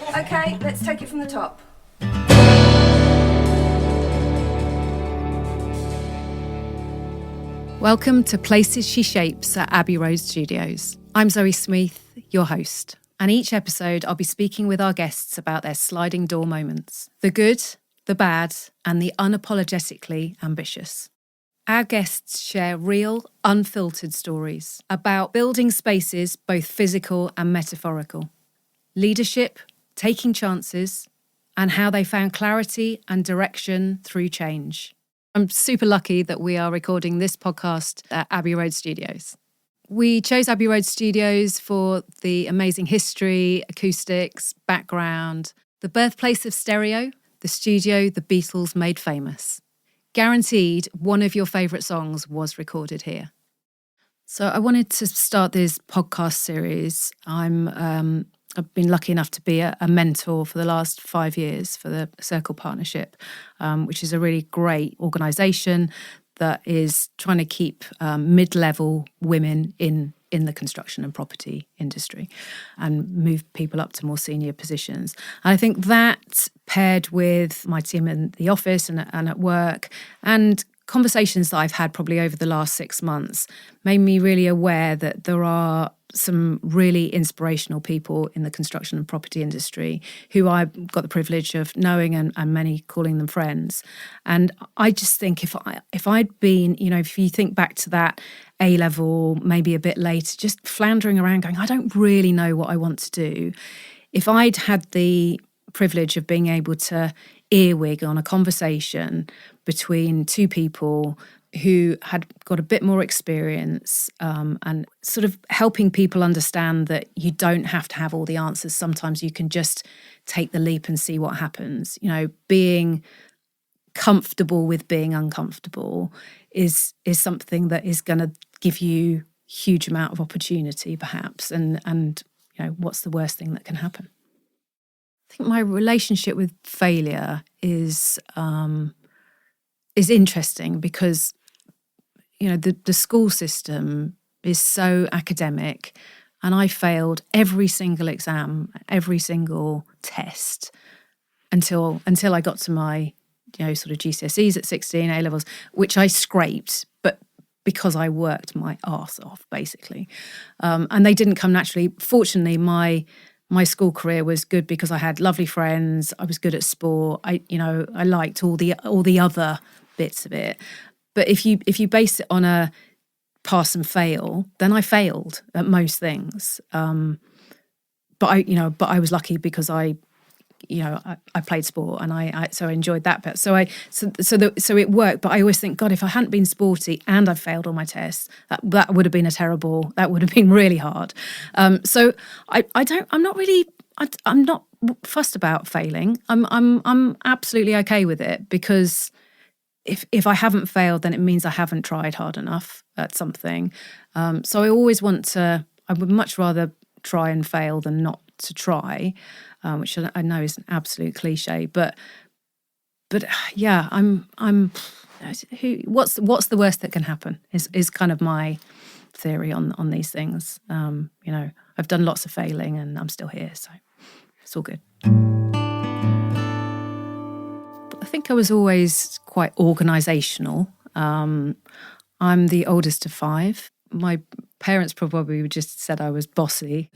Okay, let's take it from the top. Welcome to Places She Shapes at Abbey Road Studios. I'm Zoe Smeeth, your host, and each episode I'll be speaking with our guests about their sliding door moments, the good, the bad, and the unapologetically ambitious. Our guests share real, unfiltered stories about building spaces both physical and metaphorical, leadership, taking chances, and how they found clarity and direction through change. I'm super lucky that we are recording this podcast at Abbey Road Studios. We chose Abbey Road Studios for the amazing history, acoustics, background, the birthplace of stereo, the studio the Beatles made famous. Guaranteed one of your favourite songs was recorded here. So I wanted to start this podcast series. I've been lucky enough to be a mentor for the last 5 years for the Circle Partnership, which is a really great organisation that is trying to keep mid-level women in the construction and property industry and move people up to more senior positions. And I think that paired with my team in the office and at work and conversations that I've had probably over the last 6 months made me really aware that there are some really inspirational people in the construction and property industry who I've got the privilege of knowing and many calling them friends. And I just think if I'd been, if you think back to that A-level, maybe a bit later, just floundering around going, I don't really know what I want to do. If I'd had the privilege of being able to earwig on a conversation between two people who had got a bit more experience and sort of helping people understand that you don't have to have all the answers. Sometimes you can just take the leap and see what happens. Being comfortable with being uncomfortable is something that is going to give you huge amount of opportunity, perhaps. And what's the worst thing that can happen? I think my relationship with failure is interesting because the school system is so academic, and I failed every single exam, every single test until I got to my sort of GCSEs at 16, A levels, which I scraped, but because I worked my arse off basically, and they didn't come naturally. Fortunately, my school career was good because I had lovely friends. I was good at sport. I liked all the other bits of it. But if you base it on a pass and fail, then I failed at most things. But I was lucky because I played sport and so I enjoyed that bit. So it worked. But I always think, God, if I hadn't been sporty and I failed all my tests, that would have been that would have been really hard. So I'm not fussed about failing. I'm absolutely okay with it because if I haven't failed, then it means I haven't tried hard enough at something. So I would much rather try and fail than not to try, which I know is an absolute cliche. But yeah, what's the worst that can happen is kind of my theory on these things. I've done lots of failing and I'm still here, so it's all good. I think I was always quite organisational. I'm the oldest of 5. My parents probably just said I was bossy.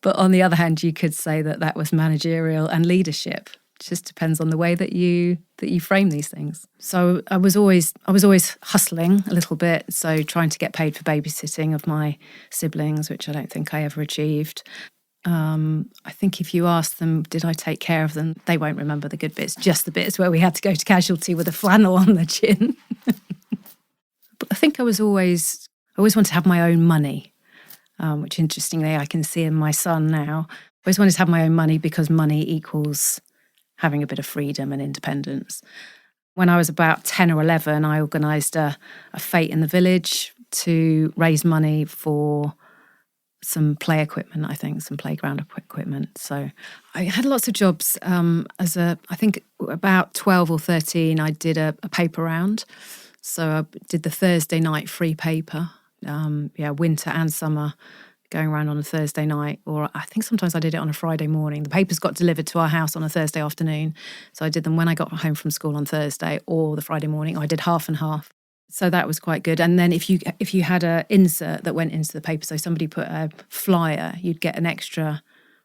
But on the other hand, you could say that was managerial and leadership. It just depends on the way that you frame these things. So I was always hustling a little bit, so trying to get paid for babysitting of my siblings, which I don't think I ever achieved. I think if you ask them, did I take care of them, they won't remember the good bits, just the bits where we had to go to casualty with a flannel on the chin. But I think I always wanted to have my own money, which interestingly I can see in my son now. I always wanted to have my own money because money equals having a bit of freedom and independence. When I was about 10 or 11, I organised a fete in the village to raise money for some play equipment, I think, some playground equipment. So I had lots of jobs I think about 12 or 13, I did a paper round. So I did the Thursday night free paper, winter and summer, going around on a Thursday night, or I think sometimes I did it on a Friday morning. The papers got delivered to our house on a Thursday afternoon, so I did them when I got home from school on Thursday or the Friday morning. I did half and half. So that was quite good. And then if you had a insert that went into the paper, so somebody put a flyer, you'd get an extra,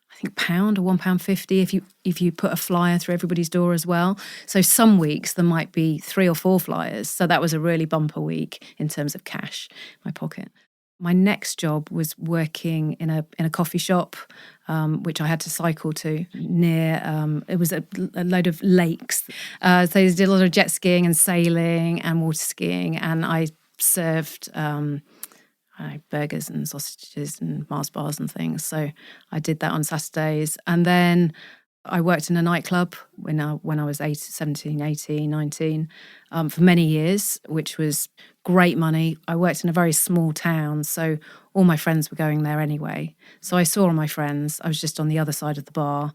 I think, £1 or £1.50 if you put a flyer through everybody's door as well. So some weeks there might be 3 or 4 flyers. So that was a really bumper week in terms of cash in my pocket. My next job was working in a coffee shop, which I had to cycle to near. It was a load of lakes. So they did a lot of jet skiing and sailing and water skiing, and I served burgers and sausages and Mars bars and things. So I did that on Saturdays. And then I worked in a nightclub when I was 17, 18, 19 for many years, which was great money. I worked in a very small town, so all my friends were going there anyway. So I saw all my friends. I was just on the other side of the bar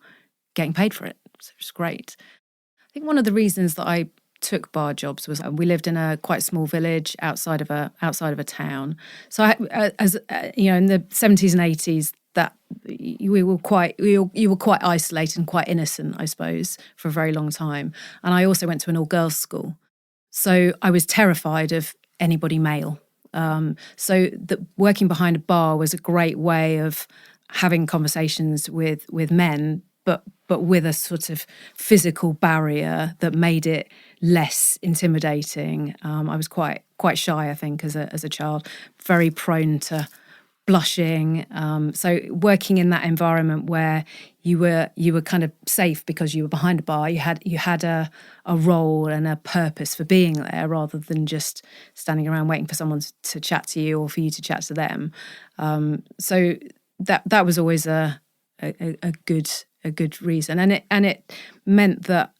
getting paid for it. So it was great. I think one of the reasons that I took bar jobs was we lived in a quite small village outside of a town. So in the 70s and 80s, that you were quite isolated and quite innocent, I suppose, for a very long time. And I also went to an all-girls school, so I was terrified of anybody male. So working behind a bar was a great way of having conversations with men, but with a sort of physical barrier that made it less intimidating. I was quite shy, I think, as a child, very prone to blushing. So working in that environment where you were kind of safe because you were behind a bar, you had a role and a purpose for being there, rather than just standing around waiting for someone to chat to you or for you to chat to them. So that was always a good reason, and it meant that.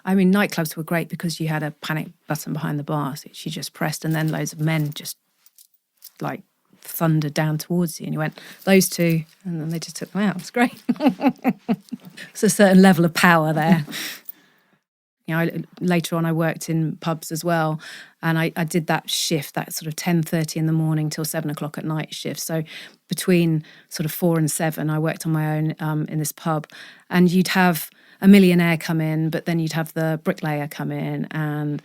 Nightclubs were great because you had a panic button behind the bar, which you just pressed, and then loads of men just like thundered down towards you, and you went, those two, and then they just took them out. It's great. It's a certain level of power there. Later on I worked in pubs as well, and I did that shift, that sort of 10:30 in the morning till 7 o'clock at night shift. So between sort of 4 and 7 I worked on my own in this pub, and you'd have a millionaire come in, but then you'd have the bricklayer come in, and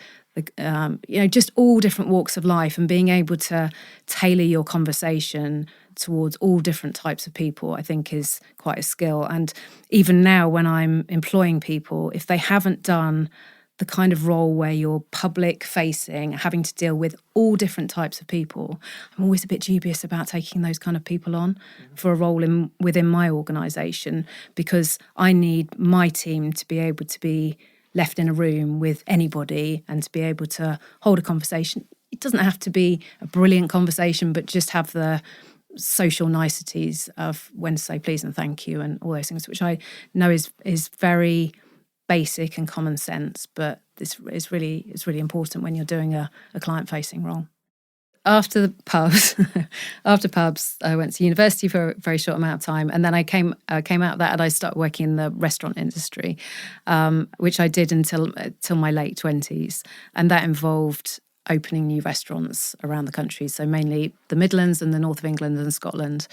just all different walks of life, and being able to tailor your conversation towards all different types of people, I think, is quite a skill. And even now when I'm employing people, if they haven't done the kind of role where you're public facing, having to deal with all different types of people, I'm always a bit dubious about taking those kind of people on for a role within my organisation, because I need my team to be able to be left in a room with anybody and to be able to hold a conversation. It doesn't have to be a brilliant conversation, but just have the social niceties of when to say please and thank you and all those things, which I know is very basic and common sense, but it's really important when you're doing a client-facing role. After pubs, I went to university for a very short amount of time, and then I came out of that and I started working in the restaurant industry, which I did until my late 20s, and that involved opening new restaurants around the country, so mainly the Midlands and the north of England and Scotland,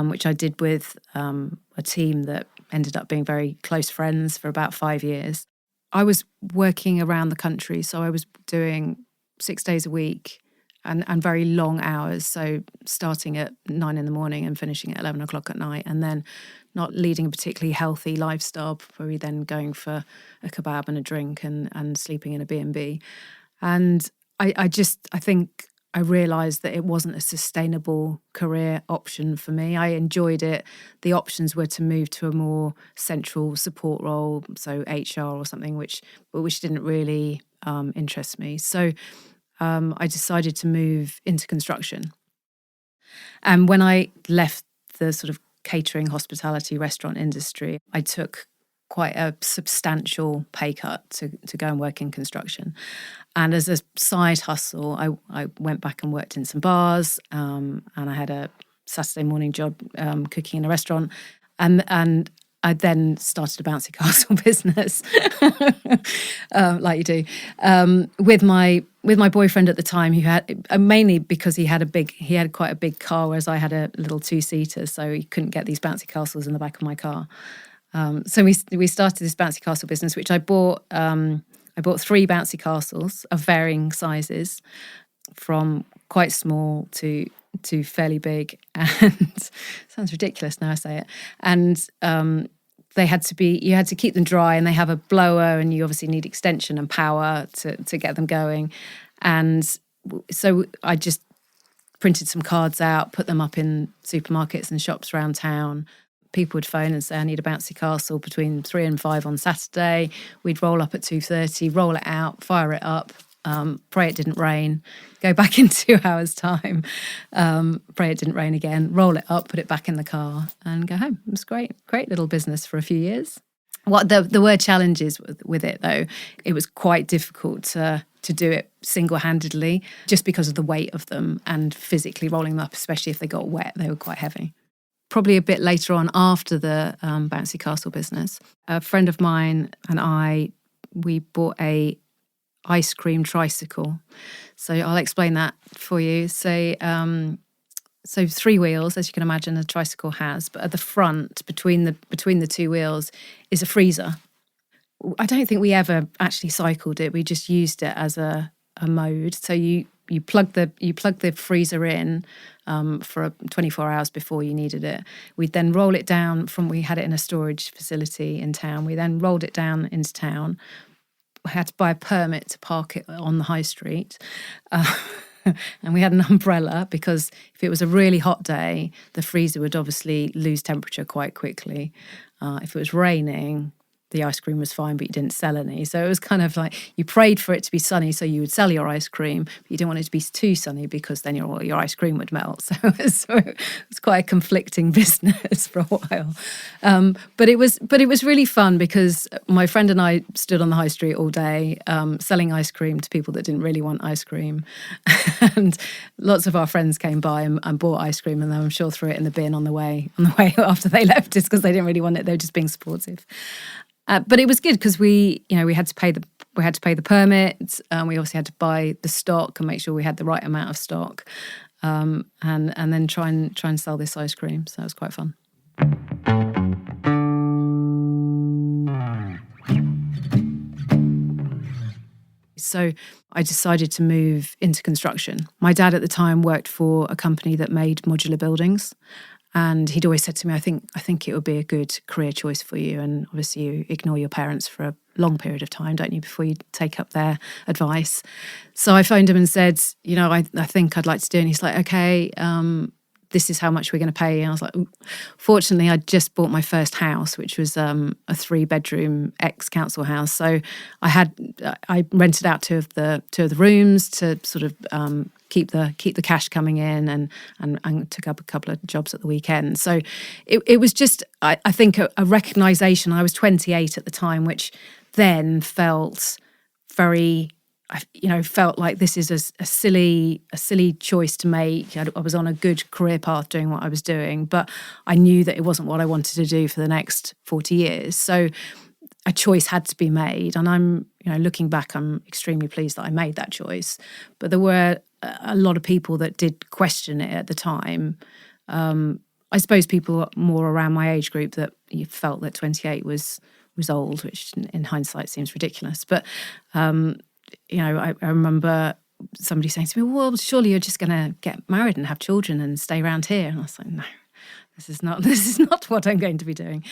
which I did with a team that ended up being very close friends for about 5 years. I was working around the country, so I was doing 6 days a week and very long hours, so starting at 9 in the morning and finishing at 11 o'clock at night, and then not leading a particularly healthy lifestyle, probably then going for a kebab and a drink and sleeping in a B&B. And I think I realised that it wasn't a sustainable career option for me. I enjoyed it. The options were to move to a more central support role, so HR or something, which didn't really interest me. So I decided to move into construction. And when I left the sort of catering, hospitality, restaurant industry, I took quite a substantial pay cut to go and work in construction. And as a side hustle, I went back and worked in some bars, and I had a Saturday morning job cooking in a restaurant. And I then started a bouncy castle business, like you do, with my boyfriend at the time, who had mainly because he had quite a big car, whereas I had a little 2-seater, so he couldn't get these bouncy castles in the back of my car. So we started this bouncy castle business, which I bought. I bought 3 bouncy castles of varying sizes, from quite small to fairly big, and sounds ridiculous now I say it. And you had to keep them dry, and they have a blower, and you obviously need extension and power to get them going. And so I just printed some cards out, put them up in supermarkets and shops around town. People would phone and say, I need a bouncy castle between 3 and 5 on Saturday. We'd roll up at 2:30, roll it out, fire it up, pray it didn't rain, go back in 2 hours' time, pray it didn't rain again, roll it up, put it back in the car, and go home. It was great little business for a few years. What there were challenges with it, though. It was quite difficult to do it single-handedly, just because of the weight of them and physically rolling them up, especially if they got wet. They were quite heavy. Probably a bit later on, after the bouncy castle business, a friend of mine and we bought a ice cream tricycle. So I'll explain that for you. So 3 wheels, as you can imagine, a tricycle has, but at the front, between the 2 wheels, is a freezer. I don't think we ever actually cycled it. We just used it as a mode. So you plug the freezer in for 24 hours before you needed it. We'd then roll it down we had it in a storage facility in town. We then rolled it down into town. We had to buy a permit to park it on the high street. And we had an umbrella, because if it was a really hot day, the freezer would obviously lose temperature quite quickly. If it was raining, the ice cream was fine, but you didn't sell any. So it was kind of like you prayed for it to be sunny so you would sell your ice cream, but you didn't want it to be too sunny because then your ice cream would melt. So it was quite a conflicting business for a while. But it was really fun, because my friend and I stood on the high street all day selling ice cream to people that didn't really want ice cream. And lots of our friends came by and bought ice cream, and I'm sure threw it in the bin on the way after they left us, because they didn't really want it. They were just being supportive. But it was good, because we had to pay the permit. We obviously had to buy the stock and make sure we had the right amount of stock, and then try and sell this ice cream. So it was quite fun. So I decided to move into construction. My dad at the time worked for a company that made modular buildings. And he'd always said to me, I think it would be a good career choice for you. And obviously you ignore your parents for a long period of time, don't you, before you take up their advice. So I phoned him and said, I think I'd like to do it. And he's like, okay, this is how much we're going to pay. And I was like, ooh. Fortunately, I just bought my first house, which was a 3-bedroom ex-council house. So I rented out two of the rooms to sort of keep the cash coming in, and took up a couple of jobs at the weekend. So it was just, I think, a recognition. I was 28 at the time, which then felt very, felt like this is a silly choice to make. I was on a good career path doing what I was doing, but I knew that it wasn't what I wanted to do for the next 40 years. So a choice had to be made. And I'm, looking back, I'm extremely pleased that I made that choice. But there were a lot of people that did question it at the time. I suppose people more around my age group that felt that 28 was old, which in hindsight seems ridiculous. But I remember somebody saying to me, well, surely you're just going to get married and have children and stay around here. And I was like, no, this is not what I'm going to be doing.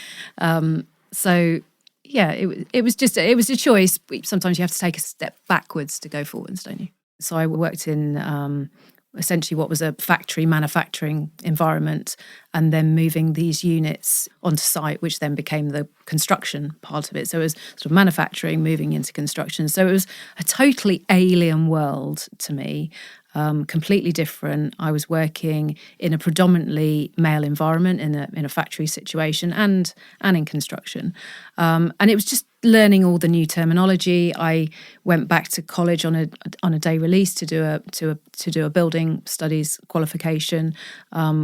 So yeah, it was a choice. Sometimes you have to take a step backwards to go forwards, don't you? So I worked in essentially what was a factory manufacturing environment, and then moving these units onto site, which then became the construction part of it. So it was sort of manufacturing moving into construction. So it was a totally alien world to me, completely different. I was working in a predominantly male environment in a factory situation and in construction, and it was just learning all the new terminology. I went back to college on a day release to do a building studies qualification,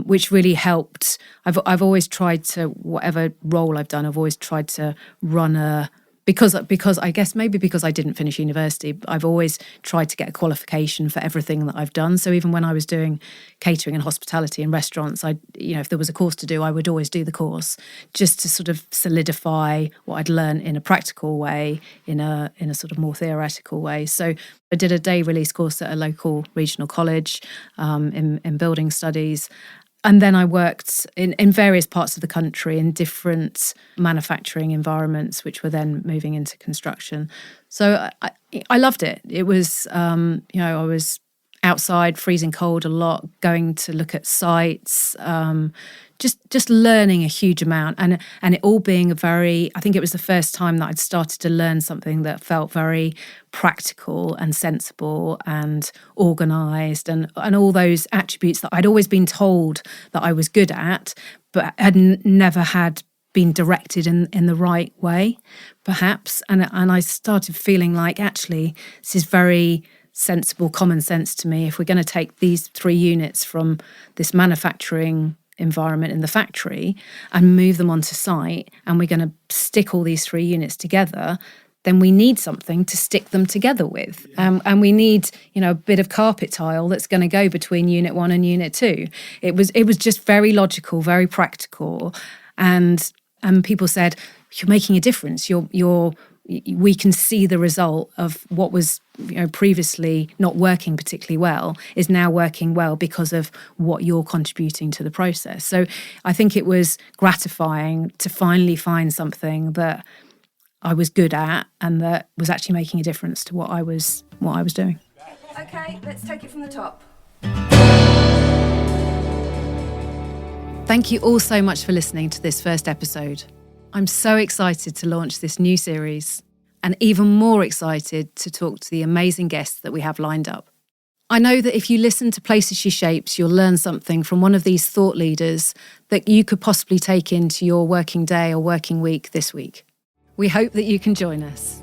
which really helped. I've always tried to, whatever role I've done, I've always tried to run because I guess maybe because I didn't finish university, I've always tried to get a qualification for everything that I've done. So even when I was doing catering and hospitality in restaurants, if there was a course to do, I would always do the course just to sort of solidify what I'd learned in a practical way, in a sort of more theoretical way. So I did a day release course at a local regional college in building studies. And then I worked in various parts of the country in different manufacturing environments, which were then moving into construction. So I loved it. It was, I was outside, freezing cold a lot, going to look at sites, just learning a huge amount, and it all being I think it was the first time that I'd started to learn something that felt very practical and sensible and organised, and all those attributes that I'd always been told that I was good at, but had never had been directed in the right way, perhaps. And I started feeling like, actually, this is very sensible common sense to me. If we're going to take these 3 units from this manufacturing environment in the factory and move them onto site, and we're going to stick all these 3 units together, then we need something to stick them together with. And we need, a bit of carpet tile that's going to go between unit 1 and unit 2. It was just very logical, very practical. And people said, you're making a difference. We can see the result of what was previously not working particularly well is now working well because of what you're contributing to the process. So I think it was gratifying to finally find something that I was good at and that was actually making a difference to what I was doing. Okay, let's take it from the top. Thank you all so much for listening to this first episode. I'm so excited to launch this new series, and even more excited to talk to the amazing guests that we have lined up. I know that if you listen to Places She Shapes, you'll learn something from one of these thought leaders that you could possibly take into your working day or working week this week. We hope that you can join us.